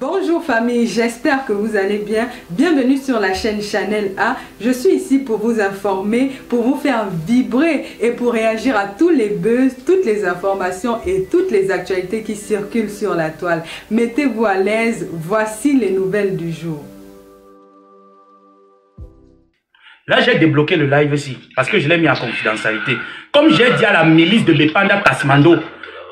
Bonjour famille, j'espère que vous allez bien. Bienvenue sur la chaîne Chanel A. Je suis ici pour vous informer, pour vous faire vibrer et pour réagir à tous les buzz, toutes les informations et toutes les actualités qui circulent sur la toile. Mettez-vous à l'aise, voici les nouvelles du jour. Là, j'ai débloqué le live ici parce que je l'ai mis en confidentialité. Comme j'ai dit à la milice de Bepanda Kasmando,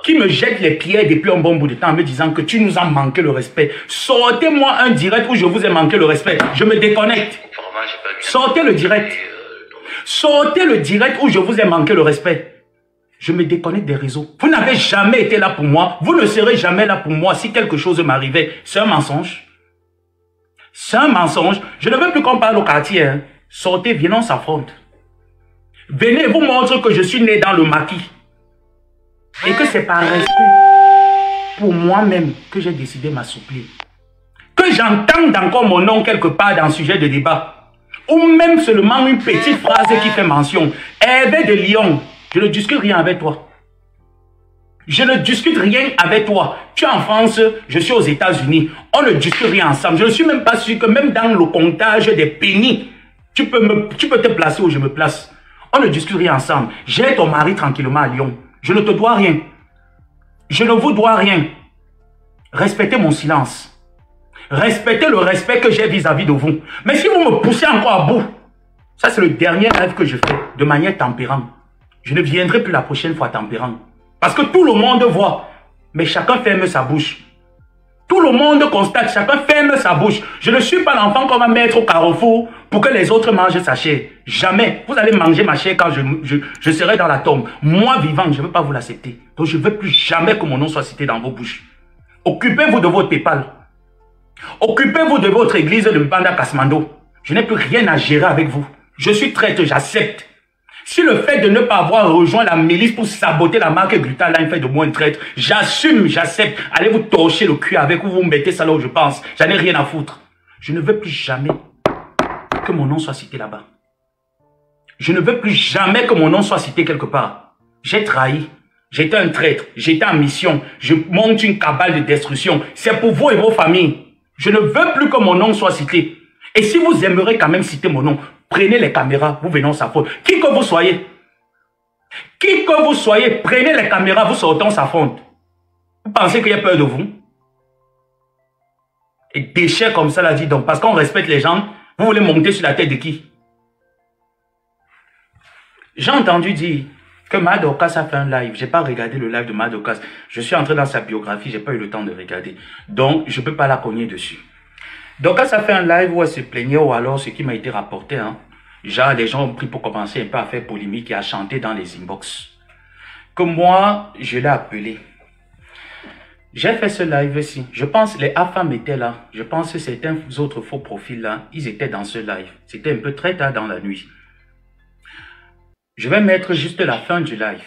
qui me jette les pierres depuis un bon bout de temps en me disant que tu nous as manqué le respect. Sortez-moi un direct où je vous ai manqué le respect. Je me déconnecte. Sortez le direct. Sortez le direct où je vous ai manqué le respect. Je me déconnecte des réseaux. Vous n'avez jamais été là pour moi. Vous ne serez jamais là pour moi si quelque chose m'arrivait. C'est un mensonge. C'est un mensonge. Je ne veux plus qu'on parle au quartier. Hein. Sortez, viens, on s'affronte. Venez vous montrer que je suis né dans le maquis. Et que c'est par respect pour moi-même que j'ai décidé de m'assouplir. Que j'entende encore mon nom quelque part dans le sujet de débat. Ou même seulement une petite phrase qui fait mention. Hervé de Lyon, je ne discute rien avec toi. Je ne discute rien avec toi. Tu es en France, je suis aux États-Unis. On ne discute rien ensemble. Je ne suis même pas sûr que même dans le comptage des pénis, tu peux te placer où je me place. On ne discute rien ensemble. J'ai ton mari tranquillement à Lyon. Je ne te dois rien. Je ne vous dois rien. Respectez mon silence. Respectez le respect que j'ai vis-à-vis de vous. Mais si vous me poussez encore à bout, ça c'est le dernier rêve que je fais de manière tempérante. Je ne viendrai plus la prochaine fois tempérant. Parce que tout le monde voit, mais chacun ferme sa bouche. Tout le monde constate, chacun ferme sa bouche. Je ne suis pas l'enfant qu'on va mettre au carrefour pour que les autres mangent sa chair. Jamais. Vous allez manger ma chair quand je serai dans la tombe. Moi, vivant, je ne veux pas vous l'accepter. Donc, je ne veux plus jamais que mon nom soit cité dans vos bouches. Occupez-vous de votre PayPal. Occupez-vous de votre église de Bepanda Kasmando. Je n'ai plus rien à gérer avec vous. Je suis traître, j'accepte. Si le fait de ne pas avoir rejoint la milice pour saboter la marque Gluta-Line fait de moi une traître, j'assume, j'accepte. Allez vous torcher le cul avec, vous mettez ça là où je pense. J'en ai rien à foutre. Je ne veux plus jamais que mon nom soit cité là-bas. Je ne veux plus jamais que mon nom soit cité quelque part. J'ai trahi. J'étais un traître. J'étais en mission. Je monte une cabale de destruction. C'est pour vous et vos familles. Je ne veux plus que mon nom soit cité. Et si vous aimeriez quand même citer mon nom, prenez les caméras, vous venez, on s'affronte. Qui que vous soyez, prenez les caméras, vous sortez, on s'affronte. Vous pensez qu'il y a peur de vous? Et déchets comme ça, là, dit donc, parce qu'on respecte les gens, vous voulez monter sur la tête de qui? J'ai entendu dire que Madokas a fait un live. Je n'ai pas regardé le live de Madokas. Je suis entré dans sa biographie, je n'ai pas eu le temps de regarder. Donc, je ne peux pas la cogner dessus. Donc, quand ça fait un live où elle se plaignait, ou alors ce qui m'a été rapporté, hein, genre, les gens ont pris pour commencer un peu à faire polémique et à chanter dans les inbox. Que moi, je l'ai appelé. J'ai fait ce live-ci. Je pense que les AFAM étaient là. Je pense que certains autres faux profils là, ils étaient dans ce live. C'était un peu très tard dans la nuit. Je vais mettre juste la fin du live.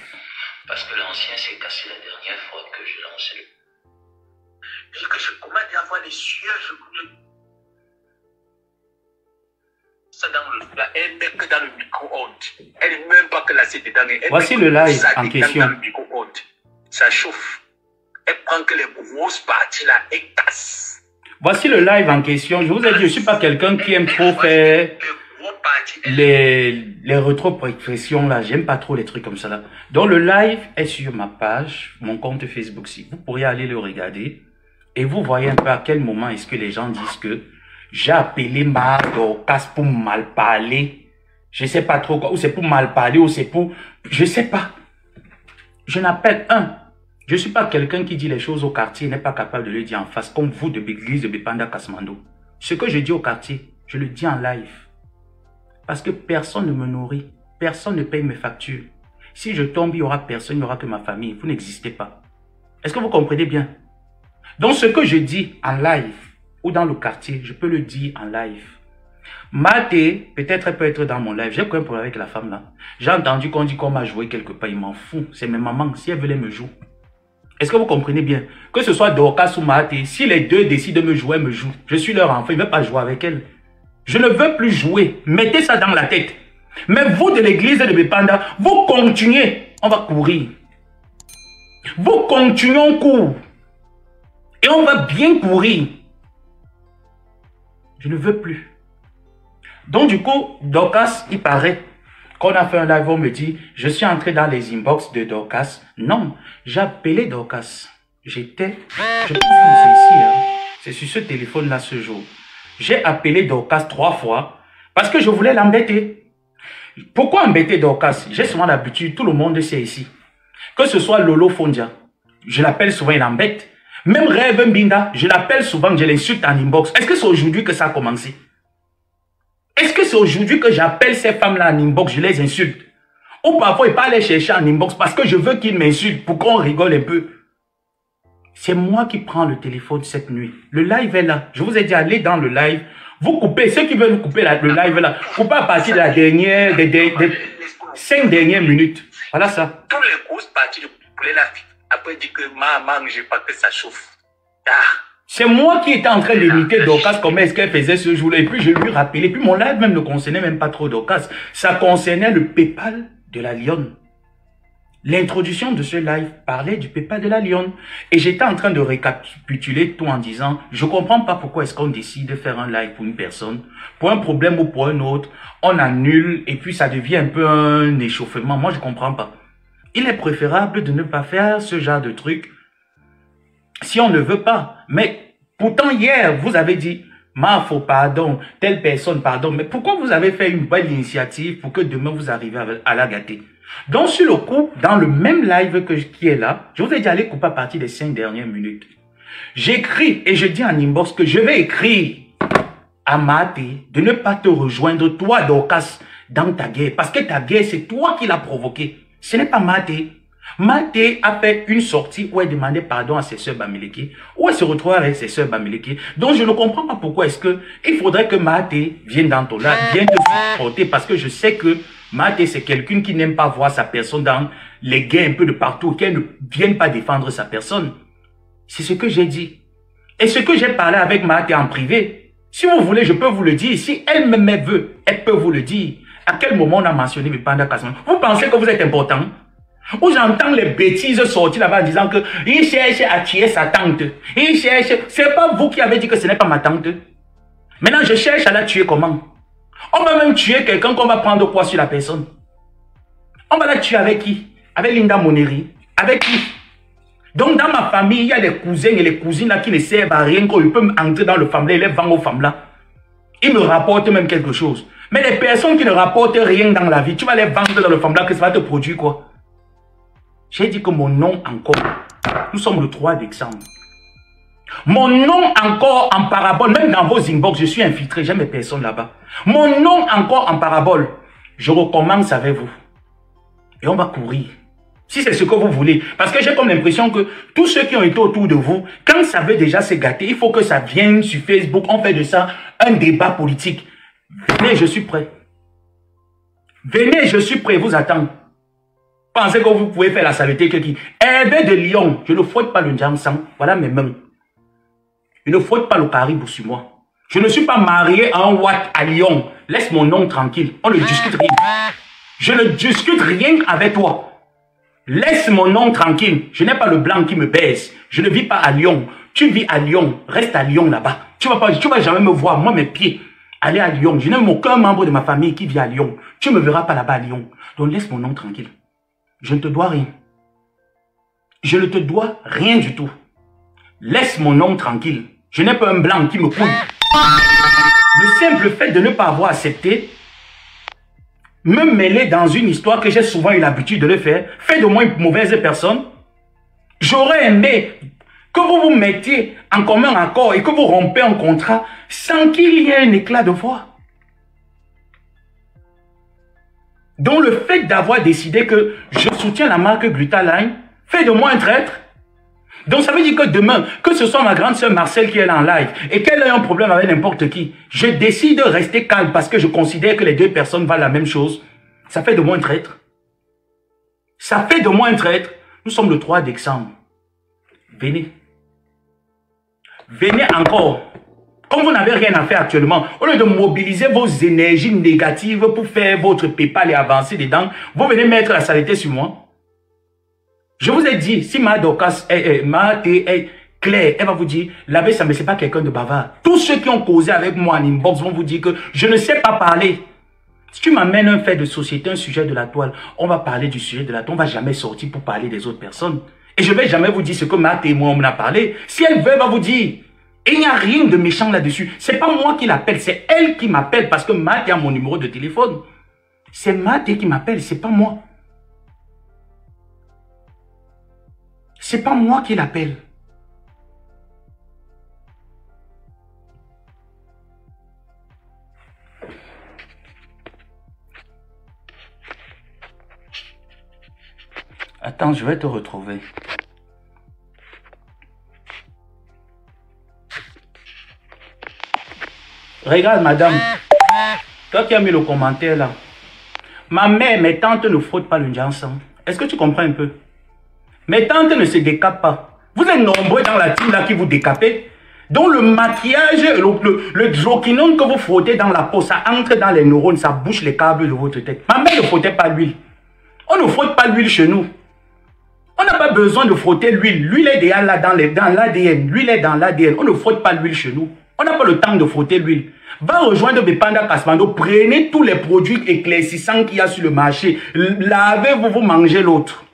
Parce que l'ancien s'est cassé la dernière fois que je lançais le... Et que je commence à avoir les sueurs, je voulais... Ça dans là, elle n'est que dans le micro-ondes. Elle n'est même pas classée dedans. Voici le live en question. Dans le micro-ondes. Ça chauffe. Elle prend que les grosses parties là, elle casse. Voici le live en question. Je vous ai dit, je ne suis pas quelqu'un qui aime trop faire les rétro-pressions là. J'aime pas trop les trucs comme ça là. Donc le live est sur ma page, mon compte Facebook. Si vous pourriez aller le regarder et vous voyez un peu à quel moment est-ce que les gens disent que j'ai appelé Madokas pour mal parler. Je ne sais pas trop quoi. Ou c'est pour mal parler, ou c'est pour... Je ne sais pas. Je n'appelle un. Je ne suis pas quelqu'un qui dit les choses au quartier et n'est pas capable de le dire en face, comme vous de l'église de Bepanda Kasmando. Ce que je dis au quartier, je le dis en live. Parce que personne ne me nourrit. Personne ne paye mes factures. Si je tombe, il n'y aura personne, il n'y aura que ma famille. Vous n'existez pas. Est-ce que vous comprenez bien? Donc ce que je dis en live, ou dans le quartier, je peux le dire en live. Maté, peut-être elle peut être dans mon live. J'ai quoi un problème avec la femme là? J'ai entendu qu'on dit qu'on m'a joué quelque part. Il m'en fout. C'est mes mamans. Si elle veut, me joue. Est-ce que vous comprenez bien? Que ce soit Dorcas ou Maté, si les deux décident de me jouer, me jouent. Je suis leur enfant. Ils ne veulent pas jouer avec elle. Je ne veux plus jouer. Mettez ça dans la tête. Mais vous de l'église de Bepanda, vous continuez. On va courir. Vous continuez en cours. Et on va bien courir. Je ne veux plus. Donc du coup, Dorcas, il paraît qu'on a fait un live, on me dit, je suis entré dans les inbox de Dorcas. Non, j'ai appelé Dorcas. Je pense que c'est ici, hein. C'est sur ce téléphone-là ce jour. J'ai appelé Dorcas 3 fois parce que je voulais l'embêter. Pourquoi embêter Dorcas? J'ai souvent l'habitude, tout le monde sait ici. Que ce soit Lolo Fondia, je l'appelle souvent, il embête. Même Rêve Mbinda, je l'appelle souvent, je l'insulte en inbox. Est-ce que c'est aujourd'hui que ça a commencé? Est-ce que c'est aujourd'hui que j'appelle ces femmes-là en inbox, je les insulte? Ou parfois, ils pas les chercher en inbox parce que je veux qu'ils m'insultent pour qu'on rigole un peu. C'est moi qui prends le téléphone cette nuit. Le live est là. Je vous ai dit, allez dans le live. Vous coupez, ceux qui veulent couper le live là, coupez à partir de la dernière, des 5 dernières minutes. Voilà ça. Tous les grosses parties de couper la vie. Après, dit que maman, je pas que ça chauffe. Ah. C'est moi qui étais en train d'imiter Dorcas, comment est-ce qu'elle faisait ce jour-là. Et puis je lui rappelais. Puis mon live même ne concernait même pas trop Dorcas. Ça concernait le PayPal de la Lionne. L'introduction de ce live parlait du PayPal de la Lionne. Et j'étais en train de récapituler tout en disant, je comprends pas pourquoi est-ce qu'on décide de faire un live pour une personne, pour un problème ou pour un autre, on annule et puis ça devient un peu un échauffement. Moi, je comprends pas. Il est préférable de ne pas faire ce genre de truc si on ne veut pas. Mais pourtant, hier, vous avez dit, Mafo, pardon, telle personne, pardon. Mais pourquoi vous avez fait une belle initiative pour que demain vous arrivez à la gâter? Donc, sur le coup, dans le même live qui est là, je vous ai dit allez couper à partir des 5 dernières minutes. J'écris et je dis en inbox que je vais écrire à Maté de ne pas te rejoindre, toi, Dorcas, dans ta guerre. Parce que ta guerre, c'est toi qui l'as provoquée. Ce n'est pas Maté. Maté a fait une sortie où elle demandait pardon à ses sœurs Bamileke, où elle se retrouvait avec ses sœurs Bamileke. Donc, je ne comprends pas pourquoi est-ce que il faudrait que Maté vienne dans ton live, vienne te supporter, parce que je sais que Maté, c'est quelqu'un qui n'aime pas voir sa personne dans les guerres un peu de partout, qu'elle ne vienne pas défendre sa personne. C'est ce que j'ai dit. Et ce que j'ai parlé avec Maté en privé, si vous voulez, je peux vous le dire. Si elle me veut, elle peut vous le dire. À quel moment on a mentionné Bipanda Kasman? Vous pensez que vous êtes important? Où j'entends les bêtises sortir là-bas en disant que il cherche à tuer sa tante. Il cherche. C'est pas vous qui avez dit que ce n'est pas ma tante. Maintenant, je cherche à la tuer comment? On va même tuer quelqu'un qu'on va prendre quoi sur la personne? On va la tuer avec qui? Avec Linda Moneri. Avec qui? Donc, dans ma famille, il y a les cousins et les cousines là qui ne servent à rien, qu'on peut entrer dans le famille là, ils les vendent aux femmes là. Ils me rapportent même quelque chose. Mais les personnes qui ne rapportent rien dans la vie, tu vas les vendre dans le famille là, que ça va te produire quoi? J'ai dit que mon nom encore, nous sommes le 3 décembre. Mon nom encore en parabole, même dans vos inbox, je suis infiltré, j'ai mes personnes là-bas. Mon nom encore en parabole, je recommence avec vous. Et on va courir. Si c'est ce que vous voulez. Parce que j'ai comme l'impression que tous ceux qui ont été autour de vous, quand ça veut déjà se gâter, il faut que ça vienne sur Facebook, on fait de ça un débat politique. Venez, je suis prêt. Venez, je suis prêt, vous attendre. Pensez que vous pouvez faire la saleté que qui? Hervé de Lyon, je ne fouette pas le Ndjamsang, voilà mes mains. Je ne fouette pas le caribou sur moi. Je ne suis pas marié à un Watt à Lyon. Laisse mon nom tranquille. On ne discute rien. Je ne discute rien avec toi. Laisse mon nom tranquille. Je n'ai pas le blanc qui me baise. Je ne vis pas à Lyon. Tu vis à Lyon. Reste à Lyon là-bas. Tu vas jamais me voir. Moi, mes pieds. Aller à Lyon. Je n'ai aucun membre de ma famille qui vit à Lyon. Tu ne me verras pas là-bas à Lyon. Donc laisse mon nom tranquille. Je ne te dois rien. Je ne te dois rien du tout. Laisse mon nom tranquille. Je n'ai pas un blanc qui me couille. Le simple fait de ne pas avoir accepté me mêler dans une histoire que j'ai souvent eu l'habitude de le faire, fait de moi une mauvaise personne. J'aurais aimé que vous vous mettiez en commun accord et que vous rompez un contrat sans qu'il y ait un éclat de voix. Donc le fait d'avoir décidé que je soutiens la marque Glutaline fait de moi un traître. Donc ça veut dire que demain, que ce soit ma grande sœur Marcel qui est là en live et qu'elle ait un problème avec n'importe qui, je décide de rester calme parce que je considère que les deux personnes valent la même chose. Ça fait de moi un traître. Ça fait de moi un traître. Nous sommes le 3 décembre. Venez. Venez encore. Comme vous n'avez rien à faire actuellement, au lieu de mobiliser vos énergies négatives pour faire votre PayPal et avancer dedans, vous venez mettre la saleté sur moi. Je vous ai dit, si ma Dorcas, clair. Elle va vous dire, l'abbé Samuel, c'est pas quelqu'un de bavard. Tous ceux qui ont causé avec moi en inbox vont vous dire que je ne sais pas parler. Si tu m'amènes un fait de société, un sujet de la toile, on va parler du sujet de la toile, on va jamais sortir pour parler des autres personnes. Et je vais jamais vous dire ce que ma témoin m'en a parlé. Si elle veut, elle va vous dire. Et il n'y a rien de méchant là-dessus. C'est pas moi qui l'appelle, c'est elle qui m'appelle parce que Matt a mon numéro de téléphone. C'est Matt qui m'appelle, c'est pas moi. C'est pas moi qui l'appelle. Attends, je vais te retrouver. Regarde, madame. Toi qui as mis le commentaire là. Ma mère, mes tantes ne frottent pas le Njansan. Est-ce que tu comprends un peu? Mes tantes ne se décapent pas. Vous êtes nombreux dans la team là qui vous décapez. Donc le maquillage, le droquinone que vous frottez dans la peau, ça entre dans les neurones, ça bouche les câbles de votre tête. Ma mère ne frottait pas l'huile. On ne frotte pas l'huile chez nous. On n'a pas besoin de frotter l'huile. L'huile est déjà là dans l'ADN. L'huile est dans l'ADN. On ne frotte pas l'huile chez nous. On n'a pas le temps de frotter l'huile. Va rejoindre Bepanda Kasmando. Prenez tous les produits éclaircissants qu'il y a sur le marché. Lavez-vous, vous mangez l'autre.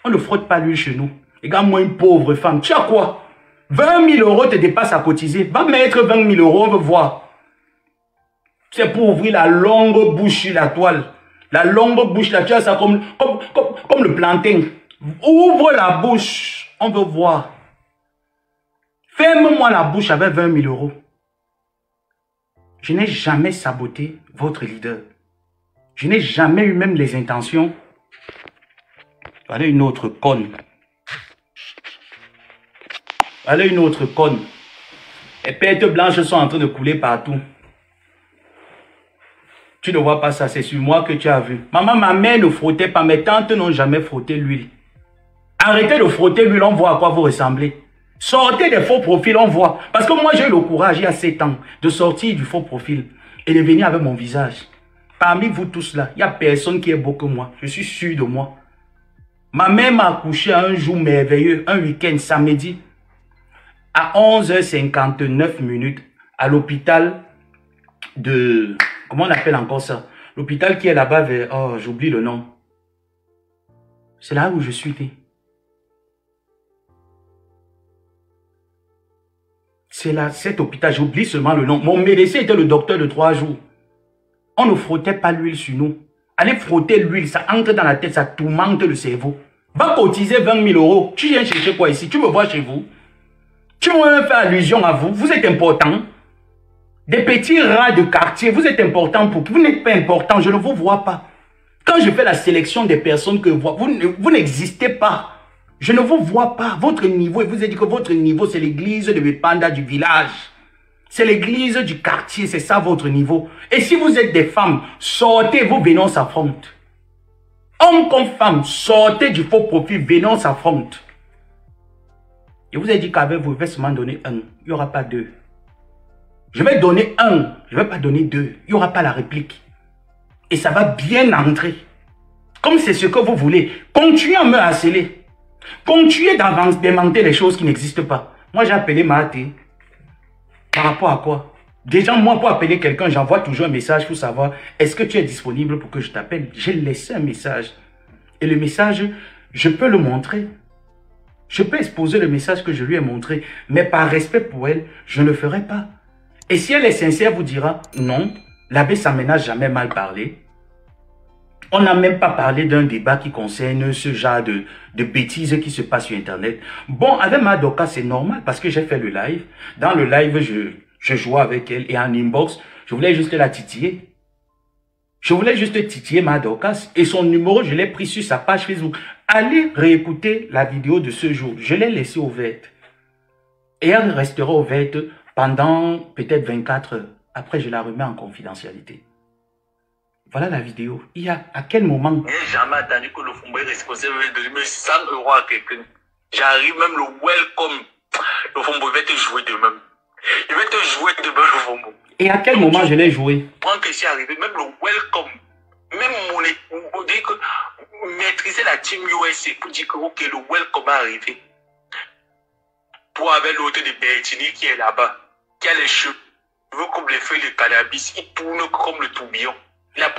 On ne frotte pas l'huile chez nous. Regarde-moi une pauvre femme. Tu as quoi? 20 000 euros te dépasse à cotiser. Va mettre 20 000 euros, on veut voir. C'est pour ouvrir la longue bouche sur la toile. La longue bouche là, tu as ça comme le plantain. Ouvre la bouche, on veut voir. Ferme-moi la bouche avec 20 000 euros. Je n'ai jamais saboté votre leader. Je n'ai jamais eu même les intentions. Allez, une autre conne. Allez, une autre conne. Les pertes blanches sont en train de couler partout. Tu ne vois pas ça, c'est sur moi que tu as vu. Maman, ma mère ne frottait pas, mes tantes n'ont jamais frotté l'huile. Arrêtez de frotter l'huile, on voit à quoi vous ressemblez. Sortez des faux profils, on voit. Parce que moi, j'ai eu le courage, il y a 7 ans, de sortir du faux profil et de venir avec mon visage. Parmi vous tous là, il n'y a personne qui est beau que moi. Je suis sûr de moi. Ma mère m'a accouché un jour merveilleux, un week-end, samedi, à 11h59 à l'hôpital de... Comment on appelle encore ça? L'hôpital qui est là-bas vers... Oh, j'oublie le nom. C'est là où je suis né. C'est là, cet hôpital, j'oublie seulement le nom. Mon médecin était le docteur de 3 jours. On ne frottait pas l'huile sur nous. Allez frotter l'huile, ça entre dans la tête, ça tourmente le cerveau. Va cotiser 20 000 euros. Tu viens chercher quoi ici? Tu me vois chez vous? Tu veux faire allusion à vous? Vous êtes important. Des petits rats de quartier, vous êtes important pour qui? Vous n'êtes pas important, je ne vous vois pas. Quand je fais la sélection des personnes que vous n'existez pas. Je ne vous vois pas. Votre niveau, et vous avez dit que votre niveau, c'est l'église de Bepanda du village. C'est l'église du quartier, c'est ça votre niveau. Et si vous êtes des femmes, sortez, vous venons s'affronter. Homme comme femme, sortez du faux profil, venons s'affronter. Je vous ai dit qu'avec vous, je vais seulement donner un. Il n'y aura pas deux. Je vais donner un, je ne vais pas donner deux. Il n'y aura pas la réplique. Et ça va bien entrer. Comme c'est ce que vous voulez. Continuez à me harceler. Continuez d'inventer les choses qui n'existent pas. Moi, j'ai appelé Mahaté. Par rapport à quoi? Déjà, moi, pour appeler quelqu'un, j'envoie toujours un message pour savoir est-ce que tu es disponible pour que je t'appelle. J'ai laissé un message. Et le message, je peux le montrer. Je peux exposer le message que je lui ai montré. Mais par respect pour elle, je ne le ferai pas. Et si elle est sincère, vous dira non, l'abbé Samuel n'a jamais mal parlé. On n'a même pas parlé d'un débat qui concerne ce genre de bêtises qui se passent sur Internet. Bon, avec Madoka, c'est normal parce que j'ai fait le live. Dans le live, je jouais avec elle et en inbox, je voulais juste la titiller. Je voulais juste titiller Madoka et son numéro, je l'ai pris sur sa page Facebook. Allez réécouter la vidéo de ce jour. Je l'ai laissée ouverte. Et elle restera ouverte pendant peut-être 24 heures. Après, je la remets en confidentialité. Voilà la vidéo. Il y a à quel moment? Je n'ai jamais attendu que le Fumba est responsable de donner 100 euros à quelqu'un. J'arrive même le welcome. Le Fumba va te jouer demain. Il va te jouer demain le Fumba. Et à quel moment je l'ai joué? Quand je suis arrivé, même le welcome, même on dit que maîtriser la team USA pour dire que ok, le welcome est arrivé. Toi avec l'autre de Bertini qui est là-bas, qui a les cheveux comme les feuilles de cannabis, il tourne comme le tourbillon.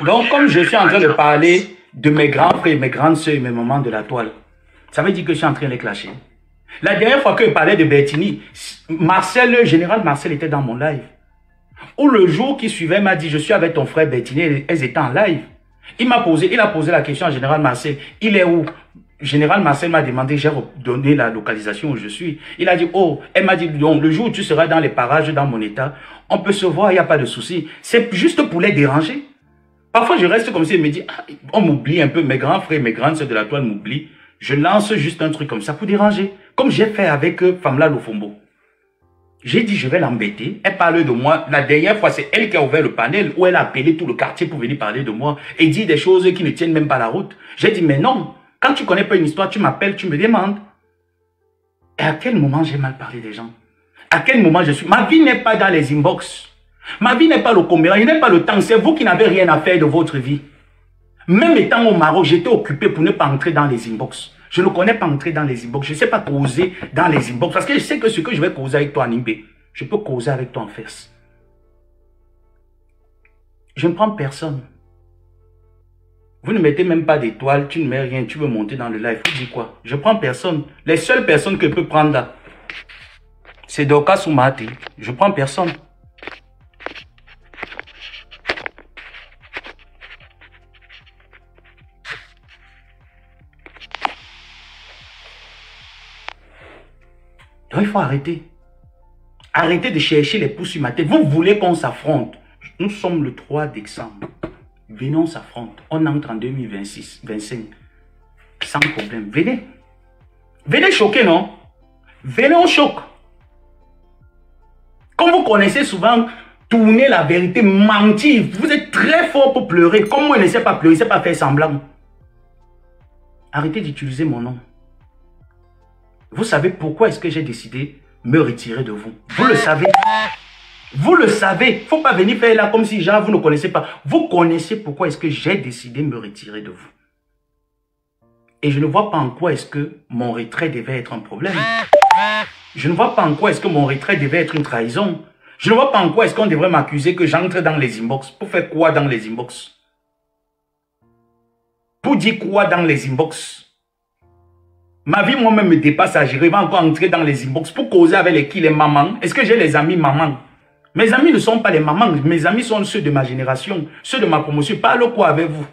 Donc, comme je suis en train de parler de mes grands frères, mes grandes soeurs et mes mamans de la toile, ça veut dire que je suis en train de les clasher. La dernière fois que je parlais de Bertini, Marcel, le général Marcel était dans mon live. Ou le jour qui suivait, il m'a dit, je suis avec ton frère Bertini, elles étaient en live. Il a posé la question à général Marcel, il est où? Général Marcel m'a demandé, j'ai donné la localisation où je suis. Il a dit, oh, elle m'a dit, donc, le jour où tu seras dans les parages, dans mon état, on peut se voir, il n'y a pas de souci. C'est juste pour les déranger. Parfois, je reste comme ça et me dis, ah, on m'oublie un peu, mes grands frères, mes grandes sœurs de la toile m'oublient. Je lance juste un truc comme ça pour déranger. Comme j'ai fait avec Famla Lofombo. J'ai dit, je vais l'embêter. Elle parle de moi. La dernière fois, c'est elle qui a ouvert le panel où elle a appelé tout le quartier pour venir parler de moi et dire des choses qui ne tiennent même pas la route. J'ai dit, mais non. Quand tu connais pas une histoire, tu m'appelles, tu me demandes. Et à quel moment j'ai mal parlé des gens? À quel moment je suis... Ma vie n'est pas dans les inbox. Ma vie n'est pas le comédien, je n'ai pas le temps. C'est vous qui n'avez rien à faire de votre vie. Même étant au Maroc, j'étais occupé pour ne pas entrer dans les inbox. Je ne connais pas entrer dans les inbox. Je ne sais pas causer dans les inbox. Parce que je sais que ce que je vais causer avec toi en Nimbé, je peux causer avec toi en face. Je ne prends personne. Vous ne mettez même pas d'étoiles, tu ne mets rien, tu veux monter dans le live. Tu dis quoi? Je prends personne. Les seules personnes que je peux prendre là, c'est Dorcas ou Mahaté. Je prends personne. Donc il faut arrêter. Arrêtez de chercher les pouces sur ma tête. Vous voulez qu'on s'affronte. Nous sommes le 3 décembre. Venez, on s'affronte. On entre en 2026, 25. Sans problème. Venez. Venez choquer, non? Venez, on choque. Comme vous connaissez souvent, tourner la vérité, mentir. Vous êtes très fort pour pleurer. Comme moi, je ne sais pas pleurer, je ne sais pas faire semblant. Arrêtez d'utiliser mon nom. Vous savez pourquoi est-ce que j'ai décidé de me retirer de vous? Vous le savez. Vous le savez. Il ne faut pas venir faire là comme si genre, vous ne connaissez pas. Vous connaissez pourquoi est-ce que j'ai décidé de me retirer de vous. Et je ne vois pas en quoi est-ce que mon retrait devait être un problème. Je ne vois pas en quoi est-ce que mon retrait devait être une trahison. Je ne vois pas en quoi est-ce qu'on devrait m'accuser que j'entre dans les inbox. Pour faire quoi dans les inbox? Pour dire quoi dans les inbox? Ma vie moi-même me dépasse à gérer. Je vais encore entrer dans les inbox pour causer avec les mamans. Est-ce que j'ai les amis mamans? Mes amis ne sont pas les mamans. Mes amis sont ceux de ma génération, ceux de ma promotion. Parle quoi avec vous?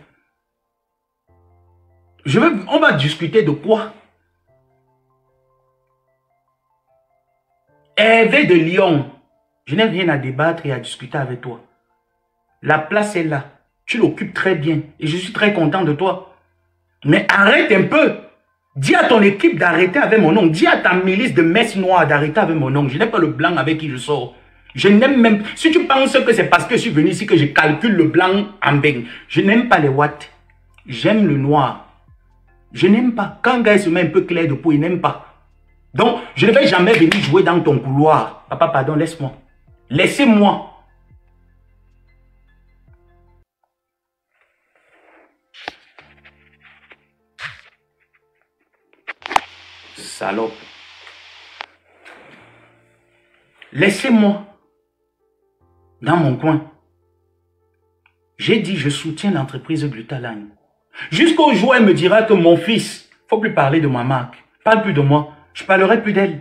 On va discuter de quoi? Hervé de Lyon, je n'ai rien à débattre et à discuter avec toi. La place est là. Tu l'occupes très bien et je suis très content de toi. Mais arrête un peu. Dis à ton équipe d'arrêter avec mon nom. Dis à ta milice de messe noire d'arrêter avec mon nom. Je n'ai pas le blanc avec qui je sors. Je n'aime même... Si tu penses que c'est parce que je suis venu ici que je calcule le blanc en beigne. Je n'aime pas les watts. J'aime le noir. Je n'aime pas. Quand un gars se met un peu clair de peau, il n'aime pas. Donc, je ne vais jamais venir jouer dans ton couloir. Papa, pardon, laisse-moi. Laissez-moi. Salope. Laissez-moi dans mon coin. J'ai dit, je soutiens l'entreprise Glutaline. Jusqu'au jour où elle me dira que mon fils, il ne faut plus parler de ma marque. Parle plus de moi. Je parlerai plus d'elle.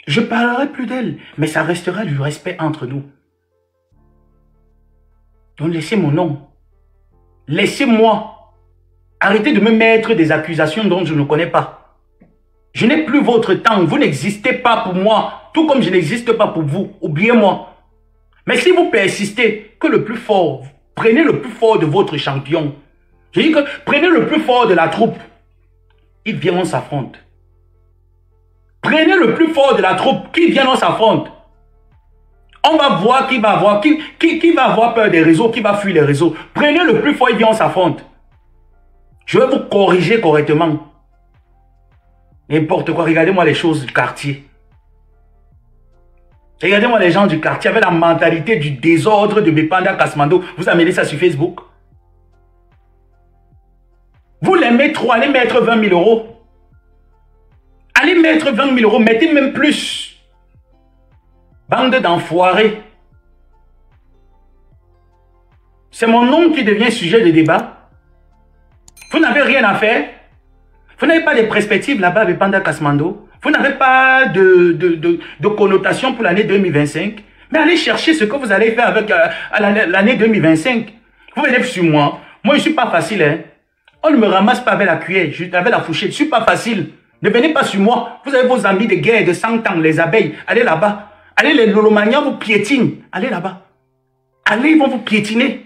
Je parlerai plus d'elle. Mais ça restera du respect entre nous. Donc laissez mon nom. Laissez-moi. Arrêtez de me mettre des accusations dont je ne connais pas. Je n'ai plus votre temps. Vous n'existez pas pour moi. Tout comme je n'existe pas pour vous. Oubliez-moi. Mais si vous persistez, que le plus fort, prenez le plus fort de votre champion. Je dis que prenez le plus fort de la troupe. Il vient, on s'affronte. Prenez le plus fort de la troupe. Qui vient, on s'affronte. On va voir qui va avoir, qui va avoir peur des réseaux, qui va fuir les réseaux. Prenez le plus fort, il vient, on s'affronte. Je vais vous corriger correctement. N'importe quoi, regardez-moi les choses du quartier. Regardez-moi les gens du quartier avec la mentalité du désordre de Bepanda Kasmando. Vous amenez ça sur Facebook. Vous l'aimez trop, allez mettre 20 000 euros. Allez mettre 20 000 euros, mettez même plus. Bande d'enfoirés. C'est mon nom qui devient sujet de débat. Vous n'avez rien à faire. Vous n'avez pas de perspectives là-bas avec Panda Kasmando. Vous n'avez pas de connotation pour l'année 2025. Mais allez chercher ce que vous allez faire avec l'année 2025. Vous venez sur moi. Moi, je ne suis pas facile. Hein. On ne me ramasse pas avec la cuillère, avec la fourchette. Je ne suis pas facile. Ne venez pas sur moi. Vous avez vos amis de guerre de 100 ans, les abeilles. Allez là-bas. Allez, les lolomaniens vous piétinent. Allez là-bas. Allez, ils vont vous piétiner.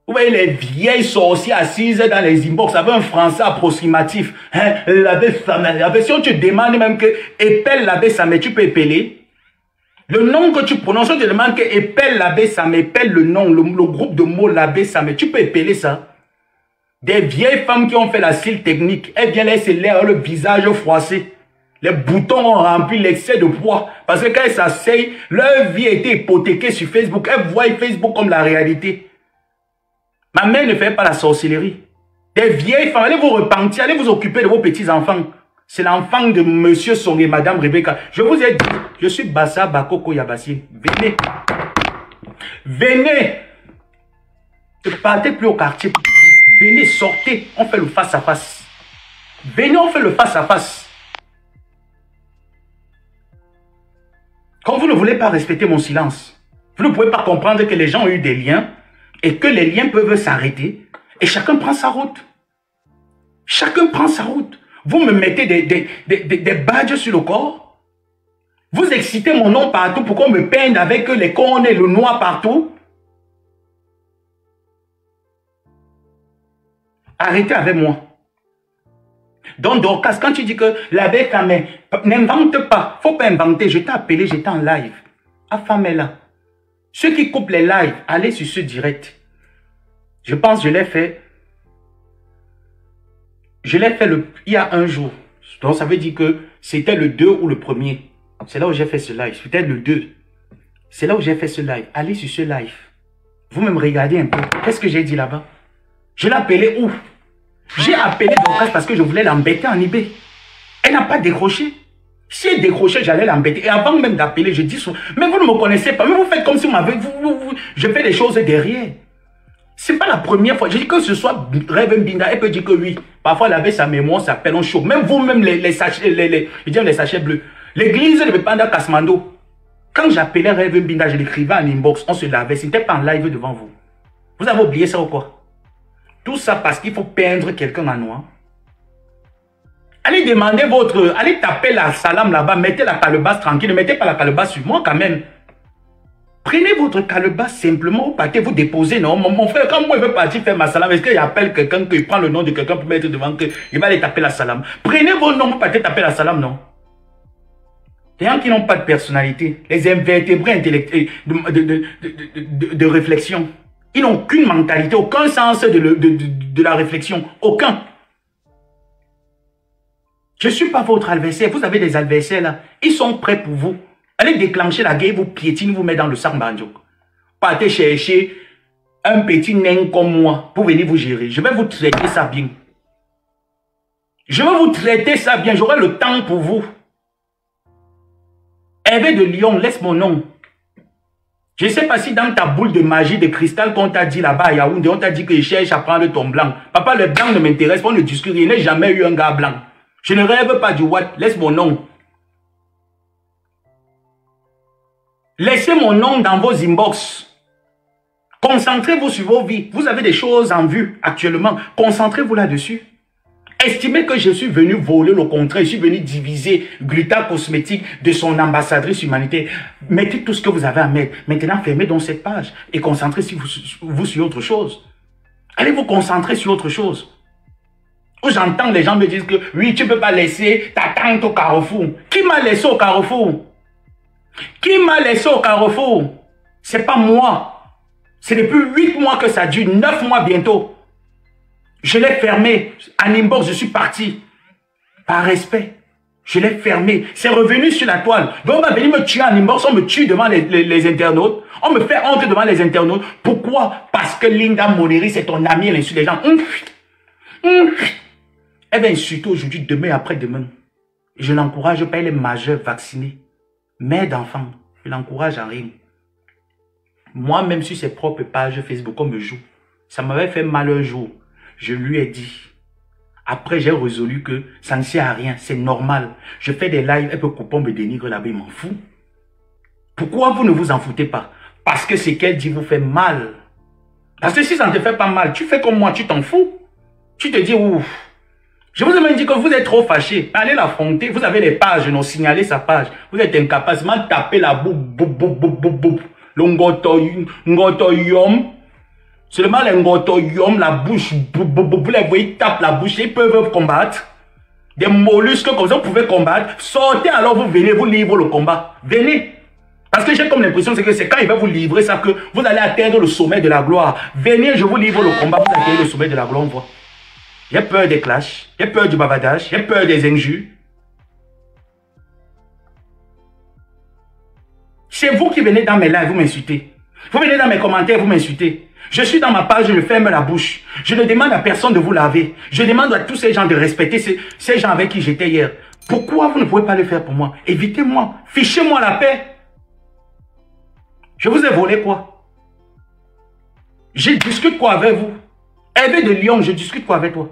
Vous voyez les vieilles sorcières assises dans les inbox avec un français approximatif. Hein? L'abbé Samet. Si on te demande même que épelle l'abbé Samet, tu peux épeler. Le nom que tu prononces, on te demande que épelle l'abbé Samet, épelle le nom, le groupe de mots l'abbé Samet. Tu peux épeler ça. Des vieilles femmes qui ont fait la cils technique, elles viennent laisser l'air, le visage froissé. Les boutons ont rempli l'excès de poids. Parce que quand elles s'asseyent, leur vie a été hypothéquée sur Facebook. Elles voient Facebook comme la réalité. Ma mère ne fait pas la sorcellerie. Des vieilles femmes, allez vous repentir, allez vous occuper de vos petits-enfants. C'est l'enfant de Monsieur Song et Madame Rebecca. Je vous ai dit, je suis Bassa Bakoko Yabassine. Venez. Venez. Ne partez plus au quartier. Venez, sortez. On fait le face-à-face. Venez, on fait le face-à-face. Comme vous ne voulez pas respecter mon silence, vous ne pouvez pas comprendre que les gens ont eu des liens et que les liens peuvent s'arrêter et chacun prend sa route. Chacun prend sa route. Vous me mettez des badges sur le corps. Vous excitez mon nom partout pour qu'on me peigne avec les cornes et le noir partout. Arrêtez avec moi. Donc, Dorcas, quand tu dis que l'abbé Kamé, n'invente pas. Faut pas inventer. Je t'ai appelé, j'étais en live. Affamez-la. Ceux qui coupent les lives, allez sur ce direct. Je pense que je l'ai fait. Je l'ai fait il y a un jour. Donc, ça veut dire que c'était le 2 ou le 1er. C'est là où j'ai fait ce live. Peut-être le 2. C'est là où j'ai fait ce live. Allez sur ce live. Vous-même regardez un peu. Qu'est-ce que j'ai dit là-bas? Je l'ai appelé où? J'ai appelé Dorcas parce que je voulais l'embêter en eBay. Elle n'a pas décroché. Si elle décrochait, j'allais l'embêter. Et avant même d'appeler, je dis, mais vous ne me connaissez pas. Mais vous faites comme si vous m'avez... Je fais des choses derrière. Ce n'est pas la première fois. Je dis que ce soit Reverend Binda, elle peut dire que oui. Parfois, elle avait sa mémoire, ça s'appelle en chaud. Même vous-même, les sachets, les sachets bleus. L'église de Panda Kasmando. Quand j'appelais Reverend Binda, je l'écrivais en inbox, on se lavait. Ce n'était pas en live devant vous. Vous avez oublié ça ou quoi? Tout ça parce qu'il faut peindre quelqu'un en noir. Allez demander allez taper la salam là-bas, mettez la calebasse tranquille, ne mettez pas la calebasse sur moi quand même. Prenez votre calebasse simplement, vous partez, vous déposez, non? Mon frère, quand moi je veux partir faire ma salam, est-ce qu'il appelle quelqu'un, qu'il prend le nom de quelqu'un pour mettre devant, qu'il va aller taper la salam? Prenez vos noms, vous partez taper la salam, non? Les gens qui n'ont pas de personnalité, les invertébrés intellectuels, de réflexion. Ils n'ont aucune mentalité, aucun sens de la réflexion. Aucun. Je ne suis pas votre adversaire. Vous avez des adversaires là. Ils sont prêts pour vous. Allez déclencher la guerre, vous piétinez, vous mettez dans le sac banjo. Partez chercher un petit nain comme moi pour venir vous gérer. Je vais vous traiter ça bien. Je vais vous traiter ça bien. J'aurai le temps pour vous. Hervé de Lyon, laisse mon nom. Je ne sais pas si dans ta boule de magie de cristal qu'on t'a dit là-bas à Yaoundé, on t'a dit que je cherche à prendre ton blanc. Papa, le blanc ne m'intéresse pas, on ne discute rien. Je n'ai jamais eu un gars blanc. Je ne rêve pas du what. Laisse mon nom. Laissez mon nom dans vos inbox. Concentrez-vous sur vos vies. Vous avez des choses en vue actuellement. Concentrez-vous là-dessus. Estimez que je suis venu voler le contraire. Je suis venu diviser Gluta Cosmétique de son ambassadrice humanitaire. Mettez tout ce que vous avez à mettre. Maintenant, fermez donc cette page et concentrez-vous sur autre chose. Allez vous concentrer sur autre chose. J'entends les gens me dire que oui, tu ne peux pas laisser ta tante au carrefour. Qui m'a laissé au carrefour? Qui m'a laissé au carrefour? C'est pas moi. C'est depuis 8 mois que ça dure, 9 mois bientôt. Je l'ai fermé. En inbox, je suis parti. Par respect. Je l'ai fermé. C'est revenu sur la toile. Donc on va venir me tuer en inbox. On me tue devant les internautes. On me fait honte devant les internautes. Pourquoi? Parce que Linda Moneri, c'est ton amie. Elle insulte les gens. Elle va insulter aujourd'hui, demain et après-demain. Je n'encourage pas les majeurs vaccinés. Mère d'enfants, je l'encourage en rien. Moi-même sur ses propres pages Facebook, on me joue. Ça m'avait fait mal un jour. Je lui ai dit. Après, j'ai résolu que ça ne sert à rien. C'est normal. Je fais des lives, elle peut couper, on me dénigre là-bas, il m'en fout. Pourquoi vous ne vous en foutez pas? Parce que ce qu'elle dit vous fait mal. Parce que si ça ne te fait pas mal, tu fais comme moi, tu t'en fous. Tu te dis, ouf. Je vous ai même dit que vous êtes trop fâché. Allez l'affronter. Vous avez les pages, non, signalez sa page. Vous êtes incapable. Seulement taper la boum. Le ngotoyom. Seulement le ngotoyom, la bouche. Vous les voyez, tape la bouche. Ils peuvent combattre. Des mollusques comme ça, vous pouvez combattre. Sortez alors, vous venez, vous livrez le combat. Venez. Parce que j'ai comme l'impression que c'est quand il va vous livrer ça que vous allez atteindre le sommet de la gloire. Venez, je vous livre le combat, vous atteignez le sommet de la gloire, on voit. J'ai peur des clashs, j'ai peur du bavardage, j'ai peur des injures. C'est vous qui venez dans mes lives, vous m'insultez. Vous venez dans mes commentaires, vous m'insultez. Je suis dans ma page, je ferme la bouche. Je ne demande à personne de vous laver. Je demande à tous ces gens de respecter ces gens avec qui j'étais hier. Pourquoi vous ne pouvez pas le faire pour moi? Évitez-moi, fichez-moi la paix. Je vous ai volé quoi? Je discute quoi avec vous? Hervé de Lyon, je discute quoi avec toi?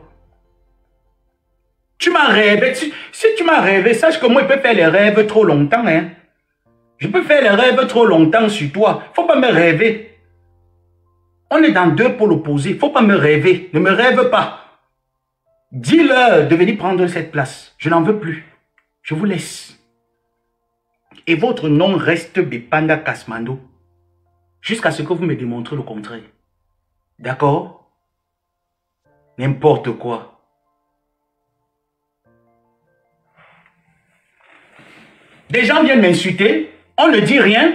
Tu m'as rêvé. Si tu m'as rêvé, sache que moi, je peux faire les rêves trop longtemps. Hein? Je peux faire les rêves trop longtemps sur toi. Faut pas me rêver. On est dans deux pôles opposés. Faut pas me rêver. Ne me rêve pas. Dis-leur de venir prendre cette place. Je n'en veux plus. Je vous laisse. Et votre nom reste Bepanda Kasmando. Jusqu'à ce que vous me démontrez le contraire. D'accord? N'importe quoi. Des gens viennent m'insulter, on ne dit rien,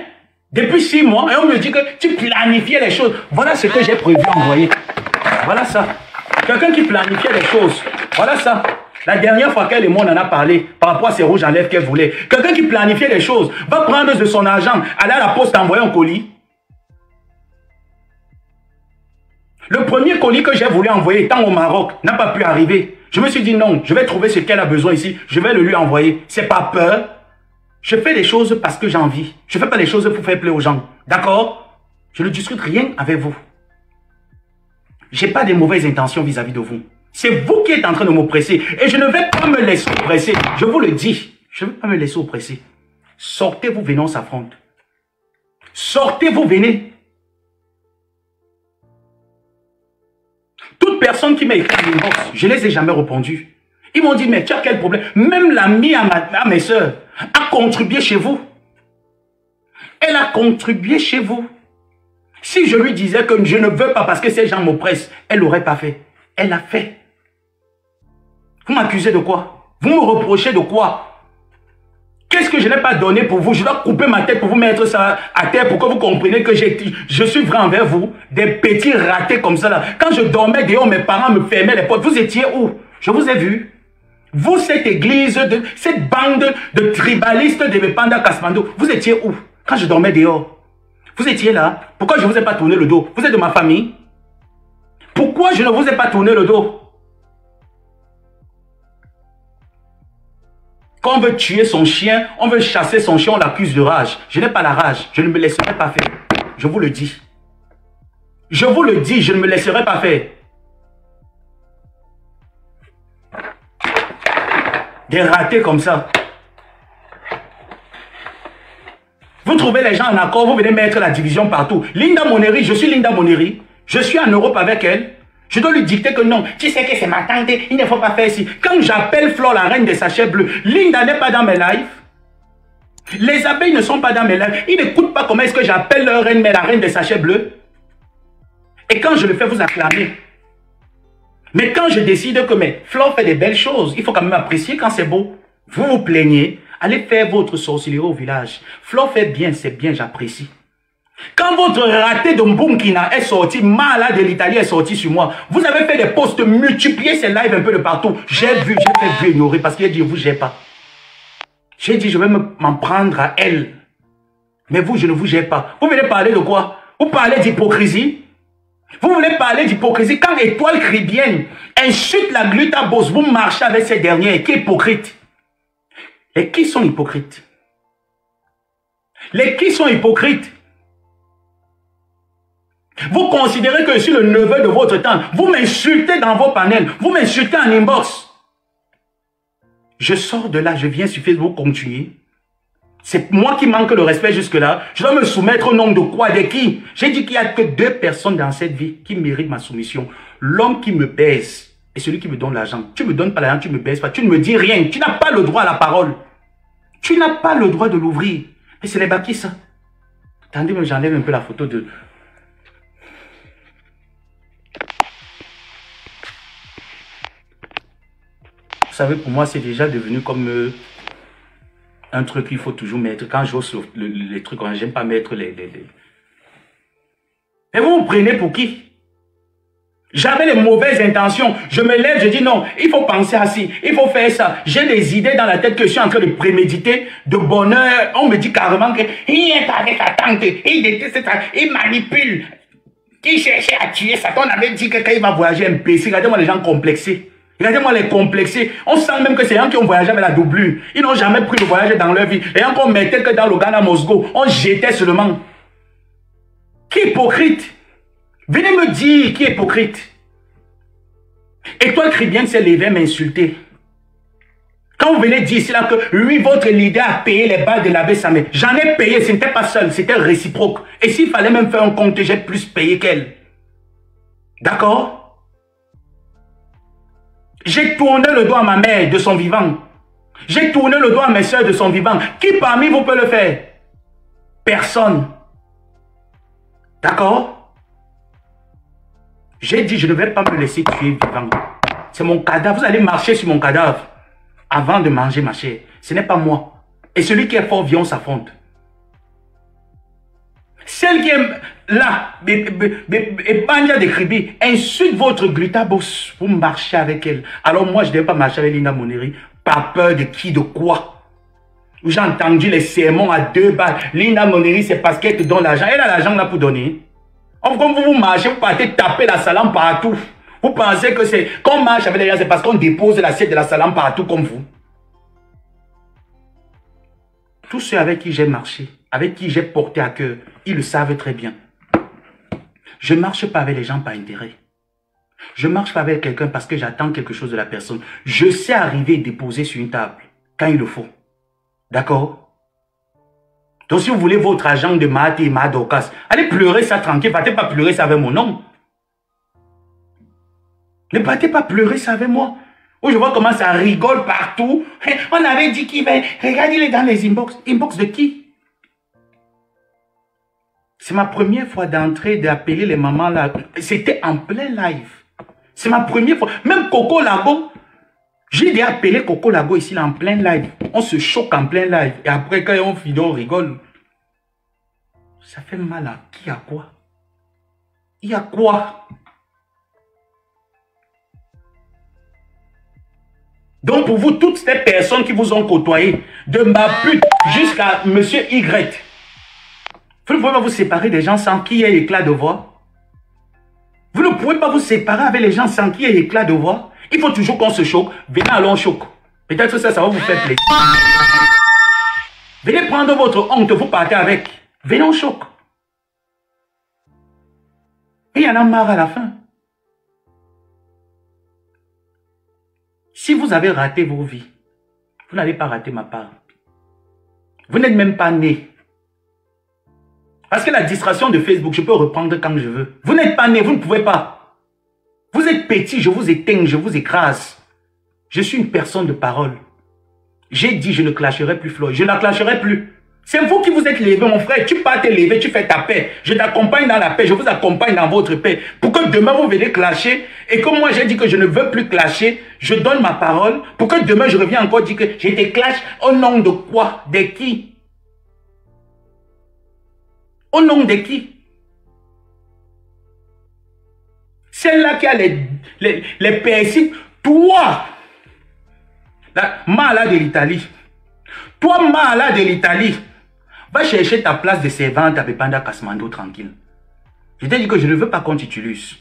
depuis 6 mois, et on me dit que tu planifiais les choses. Voilà ce que j'ai prévu envoyer. Voilà ça. Quelqu'un qui planifiait les choses. Voilà ça. La dernière fois qu'elle et moi on en a parlé, par rapport à ces rouges en lèvres qu'elle voulait. Quelqu'un qui planifiait les choses, va prendre de son argent, aller à la poste envoyer un colis. Le premier colis que j'ai voulu envoyer étant au Maroc n'a pas pu arriver. Je me suis dit non, je vais trouver ce qu'elle a besoin ici, je vais le lui envoyer. C'est pas peur. Je fais les choses parce que j'ai envie. Je ne fais pas les choses pour faire plaisir aux gens. D'accord? Je ne discute rien avec vous. Je n'ai pas de mauvaises intentions vis-à-vis de vous. C'est vous qui êtes en train de m'oppresser. Et je ne vais pas me laisser oppresser. Je vous le dis. Je ne vais pas me laisser oppresser. Sortez, vous venez, on s'affronte. Sortez, vous venez. Toute personne qui m'a écrit une inbox, je ne les ai jamais répondu. Ils m'ont dit, mais tu as quel problème? Même l'amie à mes soeurs a contribué chez vous. Elle a contribué chez vous. Si je lui disais que je ne veux pas parce que ces gens m'oppressent, elle n'aurait pas fait. Elle l'a fait. Vous m'accusez de quoi? Vous me reprochez de quoi? Qu'est-ce que je n'ai pas donné pour vous? Je dois couper ma tête pour vous mettre ça à terre pour que vous compreniez que je suis vrai envers vous. Des petits ratés comme ça là. Quand je dormais dehors, mes parents me fermaient les portes. Vous étiez où? Je vous ai vu. Vous, cette église, cette bande de tribalistes de Bepanda Kasmando, vous étiez où quand je dormais dehors? Vous étiez là. Pourquoi je ne vous ai pas tourné le dos? Vous êtes de ma famille. Pourquoi je ne vous ai pas tourné le dos? Quand on veut tuer son chien, on veut chasser son chien, on l'accuse de rage. Je n'ai pas la rage. Je ne me laisserai pas faire. Je vous le dis. Je vous le dis, je ne me laisserai pas faire. Des ratés comme ça. Vous trouvez les gens en accord, vous venez mettre la division partout. Linda Moneri, je suis Linda Moneri. Je suis en Europe avec elle. Je dois lui dicter que non. Tu sais que c'est ma tante, il ne faut pas faire ici. Quand j'appelle Flore la reine des sachets bleus, Linda n'est pas dans mes lives. Les abeilles ne sont pas dans mes lives. Ils n'écoutent pas comment est-ce que j'appelle leur reine, mais la reine des sachets bleus. Et quand je le fais, vous acclamez. Mais quand je décide que Flore fait des belles choses, il faut quand même apprécier quand c'est beau. Vous vous plaignez, allez faire votre sorcellerie au village. Flore fait bien, c'est bien, j'apprécie. Quand votre raté de Mbunkina est sorti, Mala de l'Italie est sorti sur moi, vous avez fait des posts, multiplier ces lives un peu de partout. J'ai vu, j'ai fait ignorer parce qu'il a dit, vous, j'ai pas. J'ai dit, je vais m'en prendre à elle. Mais vous, je ne vous gère pas. Vous venez parler de quoi? Vous parlez d'hypocrisie? Vous voulez parler d'hypocrisie quand Étoile Caribbeenne insulte la Glutaboss, vous marchez avec ces derniers. Qui est hypocrite? Et qui sont hypocrites? Les qui sont hypocrites? Vous considérez que je suis le neveu de votre tante. Vous m'insultez dans vos panels. Vous m'insultez en inbox. Je sors de là, je viens sur Facebook continuer. C'est moi qui manque le respect jusque-là. Je dois me soumettre au nom de quoi? De qui? J'ai dit qu'il n'y a que 2 personnes dans cette vie qui méritent ma soumission. L'homme qui me baise et celui qui me donne l'argent. Tu ne me donnes pas l'argent, tu ne me baises pas. Tu ne me dis rien. Tu n'as pas le droit à la parole. Tu n'as pas le droit de l'ouvrir. Mais c'est les bâquis, ça. Attendez, j'enlève un peu la photo de... Vous savez, pour moi, c'est déjà devenu comme... un truc qu'il faut toujours mettre. Quand j'ose les trucs, j'aime pas mettre les... Et vous me prenez pour qui? J'avais les mauvaises intentions. Je me lève, je dis non, il faut penser ainsi, il faut faire ça. J'ai des idées dans la tête que je suis en train de préméditer, de bonheur. On me dit carrément qu'il est avec sa tante, il déteste ça, il manipule. Qui cherchait à tuer ça? On avait dit que quand il va voyager un PC, regardez-moi les gens complexés. Regardez-moi les complexés. On sent même que c'est gens qui ont voyagé avec la doublure. Ils n'ont jamais pris le voyage dans leur vie. Et encore mettait que dans le Ghana Mosgo, on jetait seulement. Qui est hypocrite? Venez me dire qui est hypocrite. Étoile Caribbeenne s'est levé m'insulter. Quand vous venez dire ici là que lui, votre leader a payé les balles de l'abbé Samé. J'en ai payé, ce n'était pas seul, c'était réciproque. Et s'il fallait même faire un compte, j'ai plus payé qu'elle. D'accord? J'ai tourné le dos à ma mère de son vivant. J'ai tourné le dos à mes soeurs de son vivant. Qui parmi vous peut le faire? Personne. D'accord? J'ai dit, je ne vais pas me laisser tuer vivant. C'est mon cadavre. Vous allez marcher sur mon cadavre avant de manger ma chair. Ce n'est pas moi. Et celui qui est fort vient, on s'affronte. Celle qui est là, Banja de Kribi, insulte votre Glutaboss. Vous marchez avec elle. Alors moi, je ne devais pas marcher avec Linda Moneri. Pas peur de qui, de quoi. J'ai entendu les sermons à 2 balles. Linda Moneri, c'est parce qu'elle te donne l'argent. Elle a l'argent là pour donner. Comme vous marchez, vous partez taper la salame partout. Vous pensez que c'est... Quand on marche avec les gens, c'est parce qu'on dépose l'assiette de la salame partout comme vous. Tous ceux avec qui j'ai marché, avec qui j'ai porté à cœur, ils le savent très bien. Je ne marche pas avec les gens par intérêt. Je ne marche pas avec quelqu'un parce que j'attends quelque chose de la personne. Je sais arriver et déposer sur une table quand il le faut. D'accord? Donc si vous voulez votre argent de Mahaté et Mahadokas, allez pleurer ça tranquille. Ne partez pas pleurer ça avec mon nom. Ne partez pas pleurer ça avec moi. Oh, je vois comment ça rigole partout. On avait dit qu'il va... Regardez-les dans les inbox. Inbox de qui? C'est ma première fois d'entrer, d'appeler les mamans là. C'était en plein live. C'est ma première fois. Même Coco Lago. J'ai déjà appelé Coco Lago ici là, en plein live. On se choque en plein live. Et après, quand on finit, on rigole. Ça fait mal à qui? À quoi? Il y a quoi? Donc pour vous, toutes ces personnes qui vous ont côtoyé, de ma pute jusqu'à monsieur Y, vous ne pouvez pas vous séparer des gens sans qu'il y ait éclat de voix. Vous ne pouvez pas vous séparer avec les gens sans qu'il y ait éclat de voix. Il faut toujours qu'on se choque. Venez, allons choc. Peut-être que ça va vous faire plaisir. Venez prendre votre honte, vous partez avec. Venez, on choc. Et il y en a marre à la fin. Si vous avez raté vos vies, vous n'allez pas rater ma part. Vous n'êtes même pas né. Parce que la distraction de Facebook, je peux reprendre quand je veux. Vous n'êtes pas né, vous ne pouvez pas. Vous êtes petit, je vous éteins, je vous écrase. Je suis une personne de parole. J'ai dit, je ne clasherai plus Floyd. Je ne la clasherai plus. C'est vous qui vous êtes levé, mon frère. Tu pars te lever, tu fais ta paix. Je t'accompagne dans la paix, je vous accompagne dans votre paix. Pour que demain, vous venez clasher. Et comme moi, j'ai dit que je ne veux plus clasher, je donne ma parole. Pour que demain, je reviens encore dire que j'ai été clash. Au nom de quoi? De qui? Au nom de qui? Celle-là qui a les principes. Toi, la malade de l'Italie. Toi, malade de l'Italie. Va chercher ta place de servante à Bepanda Kasmando tranquille. Je t'ai dit que je ne veux pas qu'on t'utilise.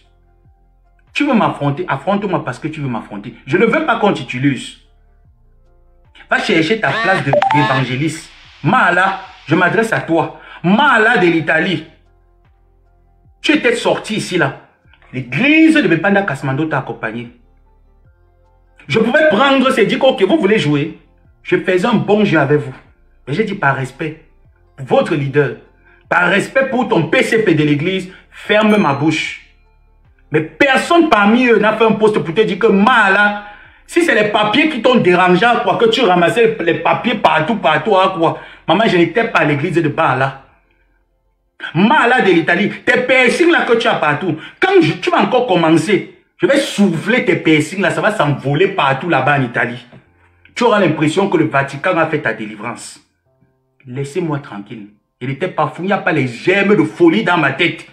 Tu veux m'affronter, affronte-moi parce que tu veux m'affronter. Je ne veux pas qu'on t'utilise. Va chercher ta place d'évangéliste. Mala, je m'adresse à toi. Mala de l'Italie. Tu étais sorti ici là. L'église de Bepanda Kasmando t'a accompagné. Je pouvais prendre ces 10 que vous voulez jouer. Je faisais un bon jeu avec vous. Mais j'ai dit par respect pour votre leader, par respect pour ton PCP de l'église, ferme ma bouche. Mais personne parmi eux n'a fait un poste pour te dire que Mala, si c'est les papiers qui t'ont dérangé, quoi, que tu ramassais les papiers partout, quoi. Maman, je n'étais pas à l'église de Bala. Mala de l'Italie, tes piercings là que tu as partout, quand tu vas encore commencer, je vais souffler tes piercings là, ça va s'envoler partout là-bas en Italie. Tu auras l'impression que le Vatican a fait ta délivrance. Laissez-moi tranquille. Il n'était pas fou, il n'y a pas les germes de folie dans ma tête.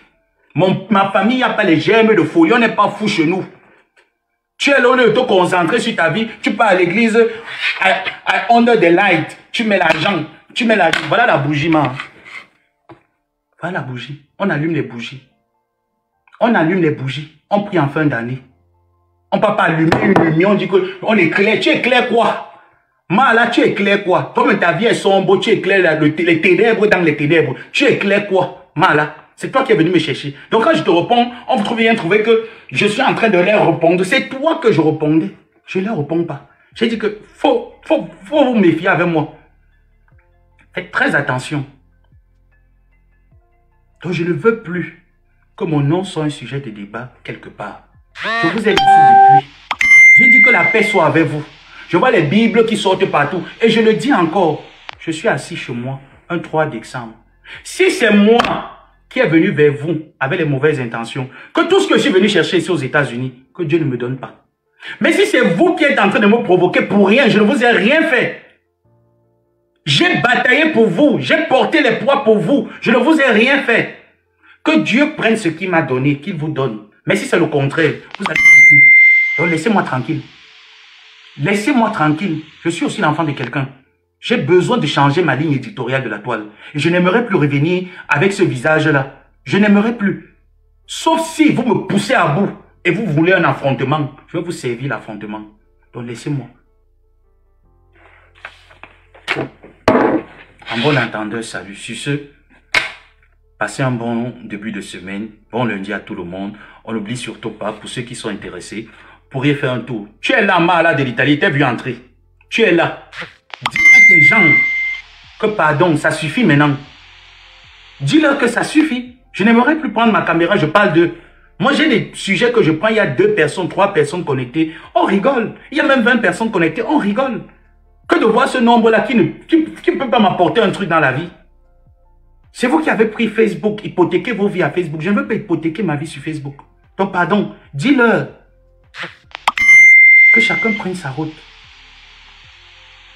Ma famille, il n'y a pas les germes de folie, on n'est pas fou chez nous. Tu es là, au lieu de te concentrer sur ta vie, tu pars à l'église, under the light, tu mets l'argent, voilà la bougie, man. Voilà la bougie. On allume les bougies. On allume les bougies. On prie en fin d'année. On ne peut pas allumer une lumière. On dit qu'on éclaire. Tu éclaires quoi? Là, tu éclaires quoi? Comme ta vie est sombre, tu éclaires les ténèbres dans les ténèbres. Tu éclaires quoi? Là, c'est toi qui es venu me chercher. Donc quand je te réponds, on vient trouver que je suis en train de leur répondre. C'est toi que je répondais. Je ne leur réponds pas. J'ai dit que faut vous méfier avec moi. Faites très attention. Donc je ne veux plus que mon nom soit un sujet de débat quelque part. Je vous ai dit depuis. J'ai dit que la paix soit avec vous. Je vois les Bibles qui sortent partout. Et je le dis encore. Je suis assis chez moi, un 3 décembre. Si c'est moi qui est venu vers vous avec les mauvaises intentions, que tout ce que je suis venu chercher ici aux États-Unis, que Dieu ne me donne pas. Mais si c'est vous qui êtes en train de me provoquer pour rien, je ne vous ai rien fait. J'ai bataillé pour vous. J'ai porté les poids pour vous. Je ne vous ai rien fait. Que Dieu prenne ce qu'il m'a donné, qu'il vous donne. Mais si c'est le contraire, vous allez quitter. Donc laissez-moi tranquille. Laissez-moi tranquille. Je suis aussi l'enfant de quelqu'un. J'ai besoin de changer ma ligne éditoriale de la toile. Et je n'aimerais plus revenir avec ce visage-là. Je n'aimerais plus. Sauf si vous me poussez à bout et vous voulez un affrontement. Je vais vous servir l'affrontement. Donc laissez-moi. En bon entendeur, salut. Sur ce, passez un bon début de semaine. Bon lundi à tout le monde. On n'oublie surtout pas, pour ceux qui sont intéressés, vous pourriez faire un tour. Tu es là, Mala de l'Italie, t'es vu entrer. Tu es là. Dis à tes gens que pardon, ça suffit maintenant. Dis-leur que ça suffit. Je n'aimerais plus prendre ma caméra, je parle d'eux. Moi, j'ai des sujets que je prends, il y a 2 personnes, 3 personnes connectées. On rigole. Il y a même 20 personnes connectées, on rigole. Que de voir ce nombre-là qui ne peut pas m'apporter un truc dans la vie. C'est vous qui avez pris Facebook, hypothéqué vos vies à Facebook. Je ne veux pas hypothéquer ma vie sur Facebook. Donc, pardon, dis-leur que chacun prenne sa route.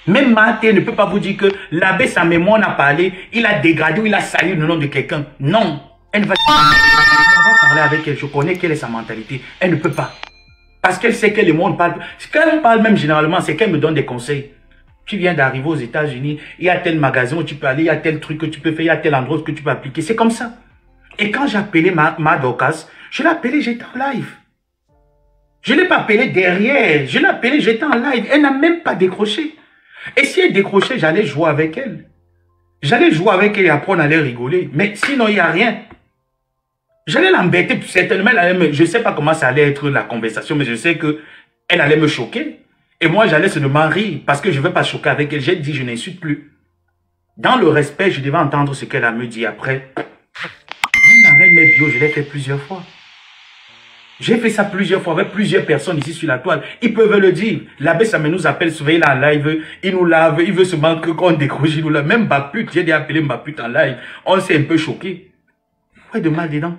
Même Maté ne peut pas vous dire que l'abbé sa mémoire n'a parlé, il a dégradé ou il a sali le nom de quelqu'un. Non, elle va parler avec elle. Je connais quelle est sa mentalité. Elle ne peut pas. Parce qu'elle sait que le monde parle. Quand elle parle même généralement, c'est qu'elle me donne des conseils. Tu viens d'arriver aux États-Unis, il y a tel magasin où tu peux aller, il y a tel truc que tu peux faire, il y a tel endroit que tu peux appliquer. C'est comme ça. Et quand j'ai appelé ma Dorcas, je l'ai appelée, j'étais en live. Je ne l'ai pas appelée derrière, je l'ai appelée, j'étais en live. Elle n'a même pas décroché. Et si elle décrochait, j'allais jouer avec elle. J'allais jouer avec elle et après on allait rigoler. Mais sinon, il n'y a rien. J'allais l'embêter, certainement, je ne sais pas comment ça allait être la conversation, mais je sais qu'elle allait me choquer. Et moi, j'allais seulement rire parce que je ne veux pas choquer avec elle. J'ai dit, je n'insulte plus. Dans le respect, je devais entendre ce qu'elle a me dit après. Même la reine mère bio, je l'ai fait plusieurs fois. J'ai fait ça plusieurs fois avec plusieurs personnes ici sur la toile. Ils peuvent le dire. L'abbé Samé nous appelle, souvent il est en live, il nous lave, il veut seulement qu'on décroche, il nous lave. Même Bapute, j'ai déjà appelé Bapute en live. On s'est un peu choqué. Où est le mal dedans?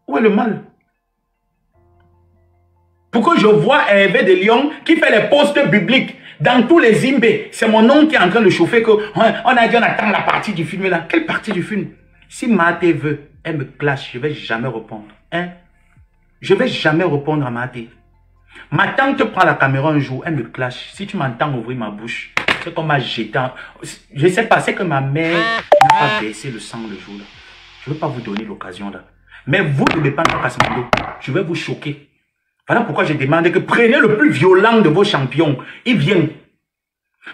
Où est le mal? Pourquoi je vois Hervé de Lyon qui fait les postes bibliques dans tous les imbés? C'est mon oncle qui est en train de chauffer que on a dit on attend la partie du film là. Quelle partie du film? Si Maté veut, elle me clash, je ne vais jamais répondre. Hein? Je ne vais jamais répondre à Maté. Ma tante prend la caméra un jour, elle me clash. Si tu m'entends ouvrir ma bouche, c'est qu'on m'a jeté. Je ne sais pas, c'est que ma mère n'a pas baissé le sang le jour là. Je ne veux pas vous donner l'occasion là. Mais vous, de Bepanda Kasmando, je vais vous choquer. Voilà pourquoi je demande que prenez le plus violent de vos champions. Ils viennent.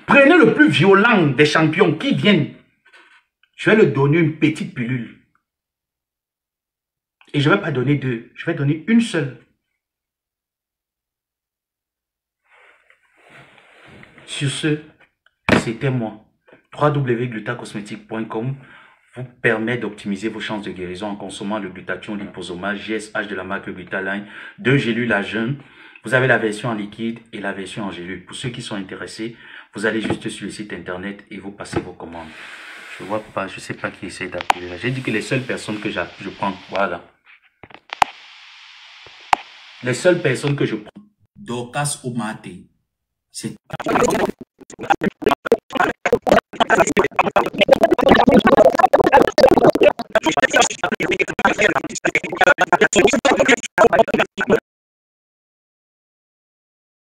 Prenez le plus violent des champions qui viennent. Je vais leur donner une petite pilule. Et je ne vais pas donner deux. Je vais donner une seule. Sur ce, c'était moi. www.glutacosmétique.com vous permet d'optimiser vos chances de guérison en consommant le glutathion liposoma GSH de la marque Glutaline, 2 gélules à jeun. Vous avez la version en liquide et la version en gélule. Pour ceux qui sont intéressés, vous allez juste sur le site internet et vous passez vos commandes. Je vois pas, je sais pas qui essaie d'appeler là. J'ai dit que les seules personnes que je prends, voilà. Les seules personnes que je prends. Dorcas Omate. C'est